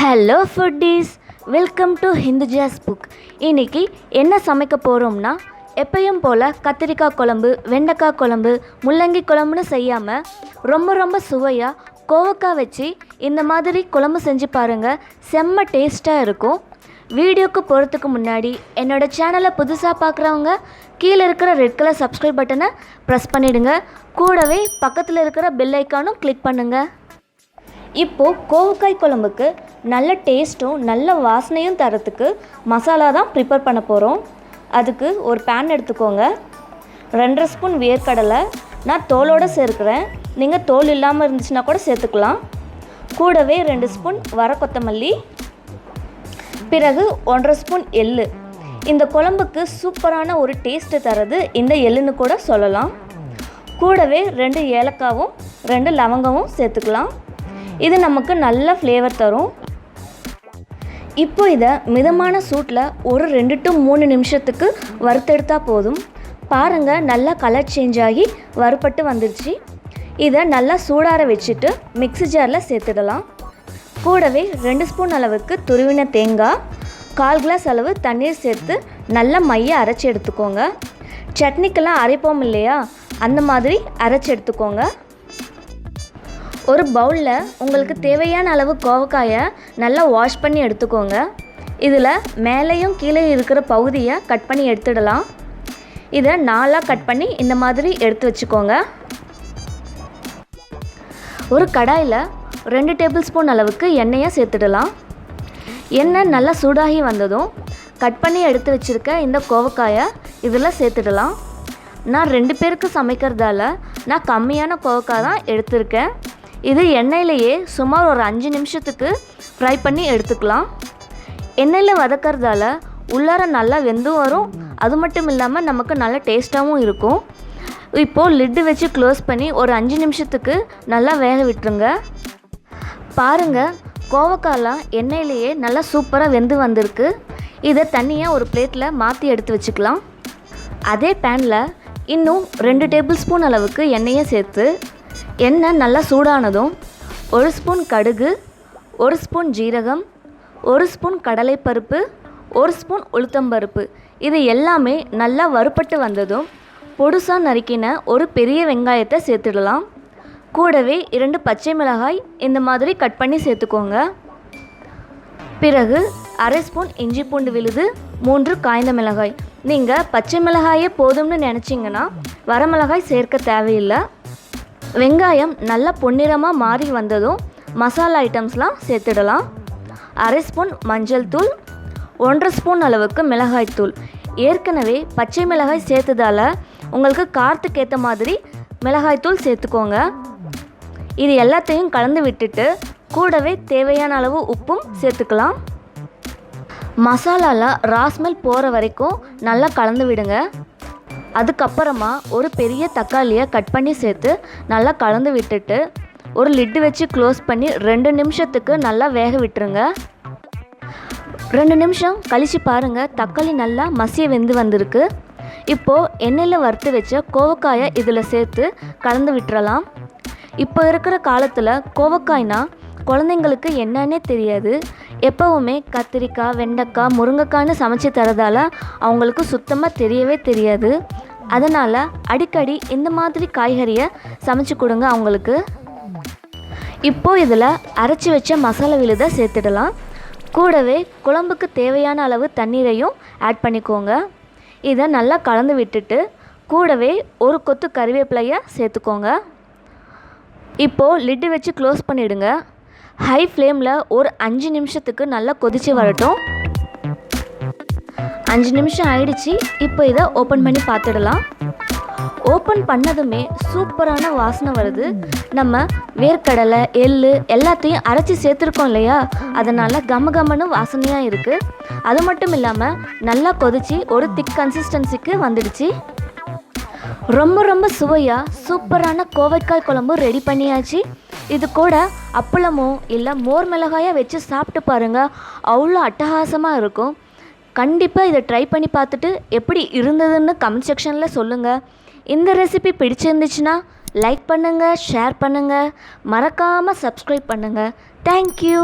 Hello foodies, welcome to ஹிந்து ஜாஸ் புக். இன்றைக்கி என்ன சமைக்க போகிறோம்னா, எப்பயும் போல் கத்திரிக்காய் குழம்பு, வெண்டைக்காய் குழம்பு, முள்ளங்கி குழம்புன்னு செய்யாமல் ரொம்ப சுவையாக கோவக்காய் வச்சு இந்த மாதிரி குழம்பு செஞ்சு பாருங்கள். செம்ம டேஸ்ட்டாக இருக்கும். வீடியோக்கு போகிறதுக்கு முன்னாடி என்னோடய சேனலை புதுசாக பார்க்குறவங்க கீழே இருக்கிற ரெட் கலர் சப்ஸ்கிரைப் பட்டனை ப்ரெஸ் பண்ணிவிடுங்க. கூடவே பக்கத்தில் இருக்கிற பெல் ஐக்கானும் கிளிக் பண்ணுங்கள். இப்போது கோவக்காய் குழம்புக்கு நல்ல டேஸ்ட்டும் நல்ல வாசனையும் தரத்துக்கு மசாலா தான் ப்ரிப்பேர் பண்ண போகிறோம். அதுக்கு ஒரு பேன் எடுத்துக்கோங்க. 2.5 ஸ்பூன் வேர்க்கடலை, நான் தோலோடு சேர்க்குறேன். நீங்கள் தோல் இல்லாமல் இருந்துச்சுன்னா கூட சேர்த்துக்கலாம். கூடவே 2 ஸ்பூன் வர கொத்தமல்லி, பிறகு 1.5 ஸ்பூன் எள்ளு. இந்த குழம்புக்கு சூப்பரான ஒரு டேஸ்ட்டு தரது இந்த எள்ளுன்னு கூட சொல்லலாம். கூடவே 2 ஏலக்காவும் 2 லவங்கமும் சேர்த்துக்கலாம். இது நமக்கு நல்ல ஃப்ளேவர் தரும். இப்போ இதை மிதமான சூட்டில் ஒரு 2 to 3 நிமிஷத்துக்கு வறுத்தெடுத்தால் போதும். பாருங்கள், நல்லா கலர் சேஞ்ச் ஆகி வறுப்பட்டு வந்துடுச்சு. இதை நல்லா சூடார வச்சுட்டு மிக்ஸி ஜாரில் சேர்த்துடலாம். கூடவே 2 ஸ்பூன் அளவுக்கு துருவின தேங்காய், 1/4 கிளாஸ் அளவு தண்ணீர் சேர்த்து நல்லா மைய அரைச்சி எடுத்துக்கோங்க. சட்னிக்கெல்லாம் அரைப்போம் இல்லையா, அந்த மாதிரி அரைச்சி எடுத்துக்கோங்க. ஒரு பவுலில் உங்களுக்கு தேவையான அளவு கோவக்காயை நல்லா வாஷ் பண்ணி எடுத்துக்கோங்க. இதில் மேலேயும் கீழே இருக்கிற பகுதியை கட் பண்ணி எடுத்துடலாம். இதை 4ஆக கட் பண்ணி இந்த மாதிரி எடுத்து வச்சுக்கோங்க. ஒரு கடாயில் 2 டேபிள் ஸ்பூன் அளவுக்கு எண்ணெயை சேர்த்துடலாம். எண்ணெய் நல்லா சூடாகி வந்ததும் கட் பண்ணி எடுத்து வச்சுருக்க இந்த கோவக்காயை இதில் சேர்த்துடலாம். நான் 2 பேருக்கு சமைக்கிறதால நான் கம்மியான கோவக்காய் தான் எடுத்திருக்கேன். இது எண்ணெயிலேயே சுமார் ஒரு 5 நிமிஷத்துக்கு ஃப்ரை பண்ணி எடுத்துக்கலாம். எண்ணெயில் வதக்கிறதால உள்ளார நல்லா வெந்தும் வரும். அது மட்டும் இல்லாமல் நமக்கு நல்ல டேஸ்ட்டாகவும் இருக்கும். இப்போது லிட்டு வச்சு க்ளோஸ் பண்ணி ஒரு 5 நிமிஷத்துக்கு நல்லா வேக விட்டுருங்க. பாருங்கள், கோவக்காயெலாம் எண்ணெயிலேயே நல்லா சூப்பராக வெந்து வந்திருக்கு. இதை தனியாக ஒரு பிளேட்டில் மாற்றி எடுத்து வச்சுக்கலாம். அதே பேனில் இன்னும் 2 டேபிள் ஸ்பூன் அளவுக்கு எண்ணெயை சேர்த்து எண்ணெய் நல்லா சூடானதும் 1 ஸ்பூன் கடுகு, 1 ஸ்பூன் ஜீரகம், 1 ஸ்பூன் கடலைப்பருப்பு, 1 ஸ்பூன் உளுத்தம்பருப்பு, இது எல்லாமே நல்லா வறுப்பட்டு வந்ததும் பொடுசாக நறுக்கின ஒரு பெரிய வெங்காயத்தை சேர்த்துடலாம். கூடவே 2 பச்சை மிளகாய் இந்த மாதிரி கட் பண்ணி சேர்த்துக்கோங்க. பிறகு 1/2 ஸ்பூன் இஞ்சி பூண்டு விழுது, 3 காய்ந்த மிளகாய். நீங்கள் பச்சை மிளகாயே போதும்னு நினச்சிங்கன்னா வரமிளகாய் சேர்க்க தேவையில்லை. வெங்காயம் நல்லா பொன்னிறமாக மாறி வந்ததும் மசாலா ஐட்டம்ஸ்லாம் சேர்த்துடலாம். 1/2 ஸ்பூன் மஞ்சள் தூள், 1.5 ஸ்பூன் அளவுக்கு மிளகாய் தூள். ஏற்கனவே பச்சை மிளகாய் சேர்த்ததால் உங்களுக்கு காரத்துக்கு ஏற்ற மாதிரி மிளகாய் தூள் சேர்த்துக்கோங்க. இது எல்லாத்தையும் கலந்து விட்டுட்டு கூடவே தேவையான அளவு உப்பும் சேர்த்துக்கலாம். மசாலாவில் ராஸ்மெல் போகிற வரைக்கும் நல்லா கலந்து விடுங்க. அதுக்கப்புறமா ஒரு பெரிய தக்காளியை கட் பண்ணி சேர்த்து நல்லா கலந்து விட்டுட்டு ஒரு லிட்டு வச்சு க்ளோஸ் பண்ணி 2 நிமிஷத்துக்கு நல்லா வேக விட்டுருங்க. 2 நிமிஷம் கழித்து பாருங்கள், தக்காளி நல்லா மசிய வெந்து வந்திருக்கு. இப்போது எண்ணெயில் வறுத்து வச்ச கோவக்காயை இதில் சேர்த்து கலந்து விட்டுறலாம். இப்போ இருக்கிற காலத்தில் கோவக்காய்னா குழந்தைங்களுக்கு என்னன்னே தெரியாது. எப்போவுமே கத்திரிக்காய், வெண்டைக்காய், முருங்கைக்காய்னு சமைச்சு தரதால் அவங்களுக்கு சுத்தமாக தெரியவே தெரியாது. அதனால் அடிக்கடி இந்த மாதிரி காய்கறியை சமைச்சு கொடுங்க அவங்களுக்கு. இப்போது இதில் அரைச்சி வச்ச மசாலா விழுதை சேர்த்துடலாம். கூடவே குழம்புக்கு தேவையான அளவு தண்ணீரையும் ஆட் பண்ணிக்கோங்க. இதை நல்லா கலந்து விட்டுட்டு கூடவே ஒரு கொத்து கறிவேப்பிலையை சேர்த்துக்கோங்க. இப்போது லிட்டு வச்சு க்ளோஸ் பண்ணிவிடுங்க. ஹை ஃப்ளேமில் ஒரு 5 நிமிஷத்துக்கு நல்லா கொதித்து வரட்டும். 5 நிமிஷம் ஆயிடுச்சு. இப்போ இதை ஓப்பன் பண்ணி பார்த்துடலாம். ஓப்பன் பண்ணதுமே சூப்பரான வாசனை வருது. நம்ம வேர்க்கடலை, எள்ளு எல்லாத்தையும் அரைச்சி சேர்த்துருக்கோம் இல்லையா, அதனால் கமகமன்னு வாசனையாக இருக்குது. அது மட்டும் இல்லாமல் நல்லா கொதித்து ஒரு திக் கன்சிஸ்டன்சிக்கு வந்துடுச்சு. ரொம்ப சுவையாக சூப்பரான கோவைக்காய் குழம்பு ரெடி பண்ணியாச்சு. இது கூட அப்பளமோ இல்லை மோர் மிளகாயாக வச்சு சாப்பிட்டு பாருங்கள், அவ்வளோ அட்டகாசமாக இருக்கும். கண்டிப்பாக இதை ட்ரை பண்ணி பார்த்துட்டு எப்படி இருந்ததுன்னு கமெண்ட் செக்ஷனில் சொல்லுங்கள். இந்த ரெசிபி பிடிச்சிருந்துச்சுன்னா லைக் பண்ணுங்கள், ஷேர் பண்ணுங்கள், மறக்காமல் சப்ஸ்கிரைப் பண்ணுங்கள். தேங்க்யூ.